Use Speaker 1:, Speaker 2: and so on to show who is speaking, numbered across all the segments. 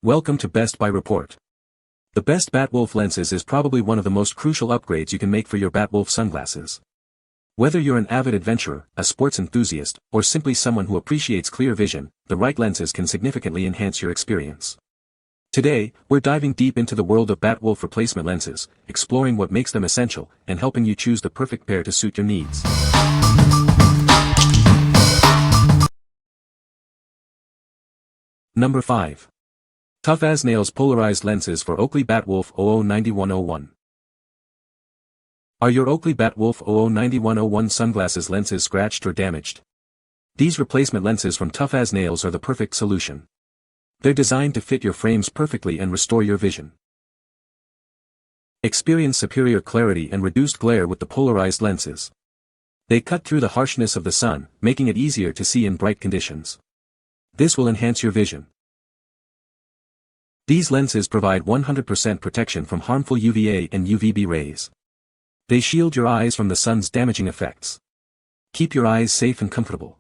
Speaker 1: Welcome to Best Buy Report. The best Batwolf lenses is probably one of the most crucial upgrades you can make for your Batwolf sunglasses. Whether you're an avid adventurer, a sports enthusiast, or simply someone who appreciates clear vision, the right lenses can significantly enhance your experience. Today, we're diving deep into the world of Batwolf replacement lenses, exploring what makes them essential, and helping you choose the perfect pair to suit your needs. Number 5. ToughAsNails Polarized Lenses for Oakley Batwolf 009101. Are your Oakley Batwolf 009101 sunglasses lenses scratched or damaged? These replacement lenses from ToughAsNails are the perfect solution. They're designed to fit your frames perfectly and restore your vision. Experience superior clarity and reduced glare with the polarized lenses. They cut through the harshness of the sun, making it easier to see in bright conditions. This will enhance your vision. These lenses provide 100% protection from harmful UVA and UVB rays. They shield your eyes from the sun's damaging effects. Keep your eyes safe and comfortable.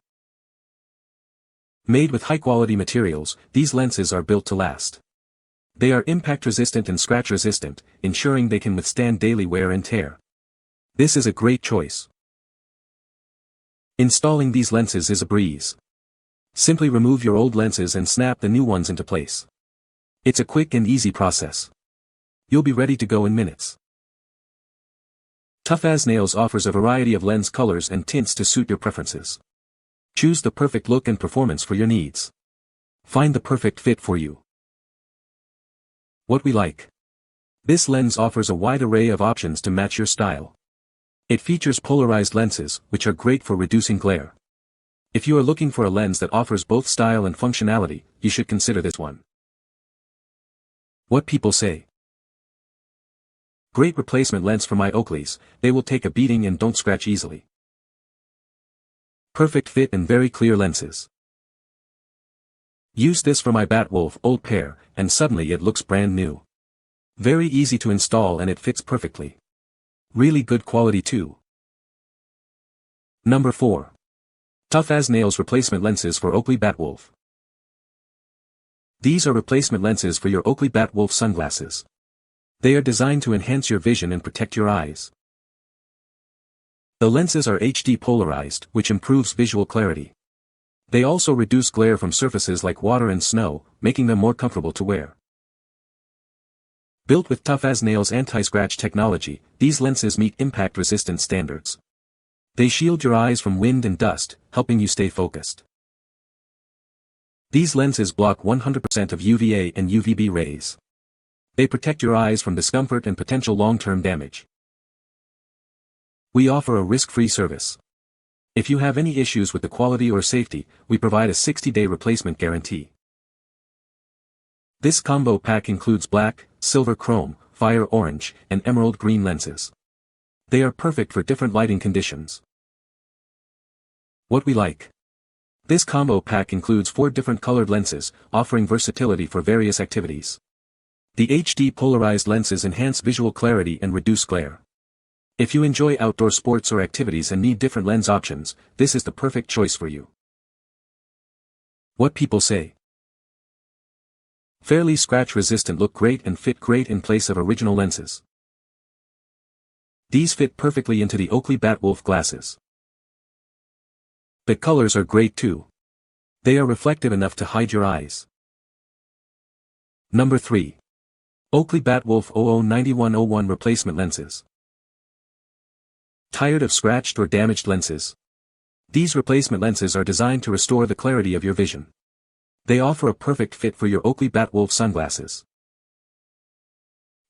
Speaker 1: Made with high-quality materials, these lenses are built to last. They are impact-resistant and scratch-resistant, ensuring they can withstand daily wear and tear. This is a great choice. Installing these lenses is a breeze. Simply remove your old lenses and snap the new ones into place. It's a quick and easy process. You'll be ready to go in minutes. ToughAsNails offers a variety of lens colors and tints to suit your preferences. Choose the perfect look and performance for your needs. Find the perfect fit for you. What we like. This lens offers a wide array of options to match your style. It features polarized lenses, which are great for reducing glare. If you are looking for a lens that offers both style and functionality, you should consider this one. What people say. Great replacement lens for my Oakleys, they will take a beating and don't scratch easily. Perfect fit and very clear lenses. Use this for my Batwolf old pair, and suddenly it looks brand new. Very easy to install and it fits perfectly. Really good quality too. Number 4. ToughAsNails replacement lenses for Oakley Batwolf. These are replacement lenses for your Oakley Batwolf sunglasses. They are designed to enhance your vision and protect your eyes. The lenses are HD polarized, which improves visual clarity. They also reduce glare from surfaces like water and snow, making them more comfortable to wear. Built with ToughAsNails anti-scratch technology, these lenses meet impact-resistant standards. They shield your eyes from wind and dust, helping you stay focused. These lenses block 100% of UVA and UVB rays. They protect your eyes from discomfort and potential long-term damage. We offer a risk-free service. If you have any issues with the quality or safety, we provide a 60-day replacement guarantee. This combo pack includes black, silver chrome, fire orange, and emerald green lenses. They are perfect for different lighting conditions. What we like. This combo pack includes 4 different colored lenses, offering versatility for various activities. The HD polarized lenses enhance visual clarity and reduce glare. If you enjoy outdoor sports or activities and need different lens options, this is the perfect choice for you. What people say. Fairly scratch-resistant, look great and fit great in place of original lenses. These fit perfectly into the Oakley Batwolf glasses. The colors are great too. They are reflective enough to hide your eyes. Number 3. Oakley Batwolf 009101 replacement lenses. Tired of scratched or damaged lenses? These replacement lenses are designed to restore the clarity of your vision. They offer a perfect fit for your Oakley Batwolf sunglasses.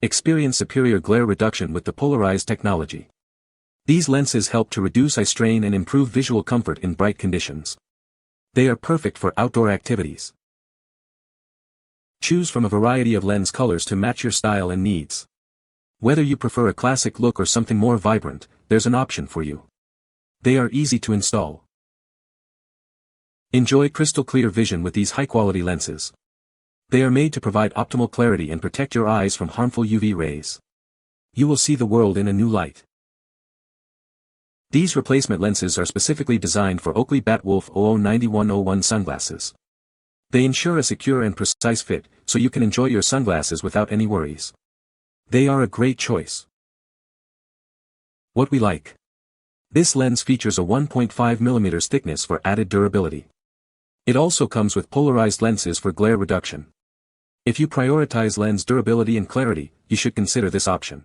Speaker 1: Experience superior glare reduction with the polarized technology. These lenses help to reduce eye strain and improve visual comfort in bright conditions. They are perfect for outdoor activities. Choose from a variety of lens colors to match your style and needs. Whether you prefer a classic look or something more vibrant, there's an option for you. They are easy to install. Enjoy crystal clear vision with these high-quality lenses. They are made to provide optimal clarity and protect your eyes from harmful UV rays. You will see the world in a new light. These replacement lenses are specifically designed for Oakley Batwolf 009101 sunglasses. They ensure a secure and precise fit, so you can enjoy your sunglasses without any worries. They are a great choice. What we like. This lens features a 1.5mm thickness for added durability. It also comes with polarized lenses for glare reduction. If you prioritize lens durability and clarity, you should consider this option.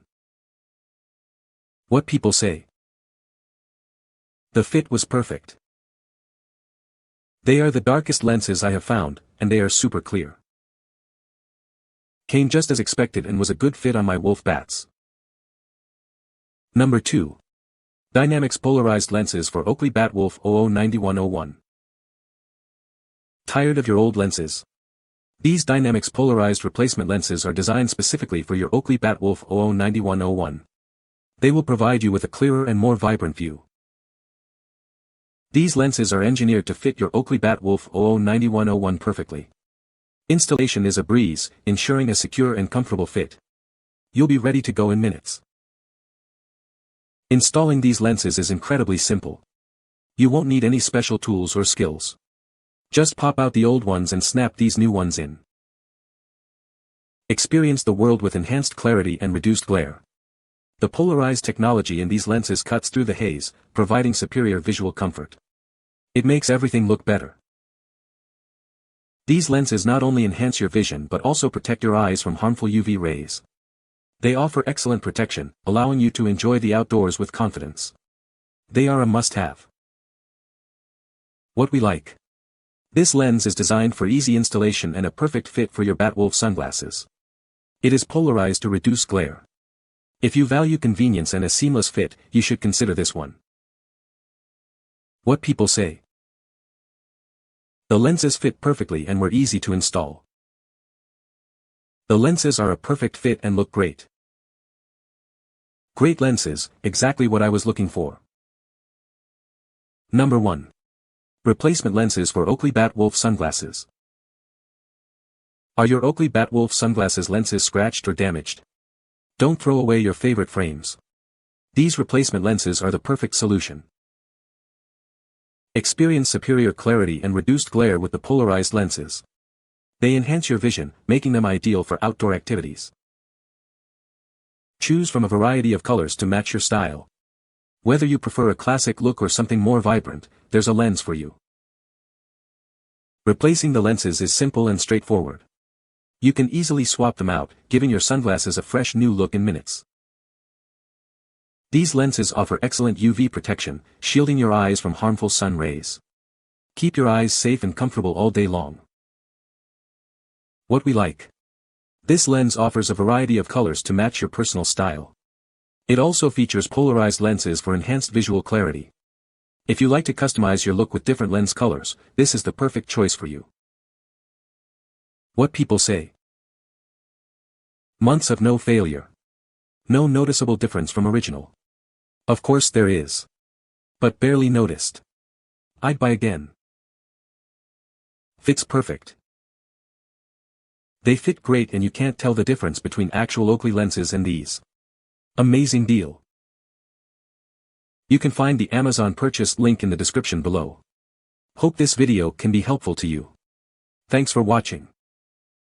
Speaker 1: What people say. The fit was perfect. They are the darkest lenses I have found, and they are super clear. Came just as expected and was a good fit on my Wolf bats. Number 2. Dynamix Polarized Lenses for Oakley Batwolf 009101. Tired of your old lenses? These Dynamix Polarized replacement lenses are designed specifically for your Oakley Batwolf 009101. They will provide you with a clearer and more vibrant view. These lenses are engineered to fit your Oakley Batwolf 009101 perfectly. Installation is a breeze, ensuring a secure and comfortable fit. You'll be ready to go in minutes. Installing these lenses is incredibly simple. You won't need any special tools or skills. Just pop out the old ones and snap these new ones in. Experience the world with enhanced clarity and reduced glare. The polarized technology in these lenses cuts through the haze, providing superior visual comfort. It makes everything look better. These lenses not only enhance your vision but also protect your eyes from harmful UV rays. They offer excellent protection, allowing you to enjoy the outdoors with confidence. They are a must-have. What we like. This lens is designed for easy installation and a perfect fit for your Batwolf sunglasses. It is polarized to reduce glare. If you value convenience and a seamless fit, you should consider this one. What people say. The lenses fit perfectly and were easy to install. The lenses are a perfect fit and look great. Great lenses, exactly what I was looking for. Number 1. Replacement lenses for Oakley Batwolf sunglasses. Are your Oakley Batwolf sunglasses lenses scratched or damaged? Don't throw away your favorite frames. These replacement lenses are the perfect solution. Experience superior clarity and reduced glare with the polarized lenses. They enhance your vision, making them ideal for outdoor activities. Choose from a variety of colors to match your style. Whether you prefer a classic look or something more vibrant, there's a lens for you. Replacing the lenses is simple and straightforward. You can easily swap them out, giving your sunglasses a fresh new look in minutes. These lenses offer excellent UV protection, shielding your eyes from harmful sun rays. Keep your eyes safe and comfortable all day long. What we like. This lens offers a variety of colors to match your personal style. It also features polarized lenses for enhanced visual clarity. If you like to customize your look with different lens colors, this is the perfect choice for you. What people say. Months of no failure. No noticeable difference from original. Of course there is. But barely noticed. I'd buy again. Fits perfect. They fit great and you can't tell the difference between actual Oakley lenses and these. Amazing deal. You can find the Amazon purchase link in the description below. Hope this video can be helpful to you. Thanks for watching.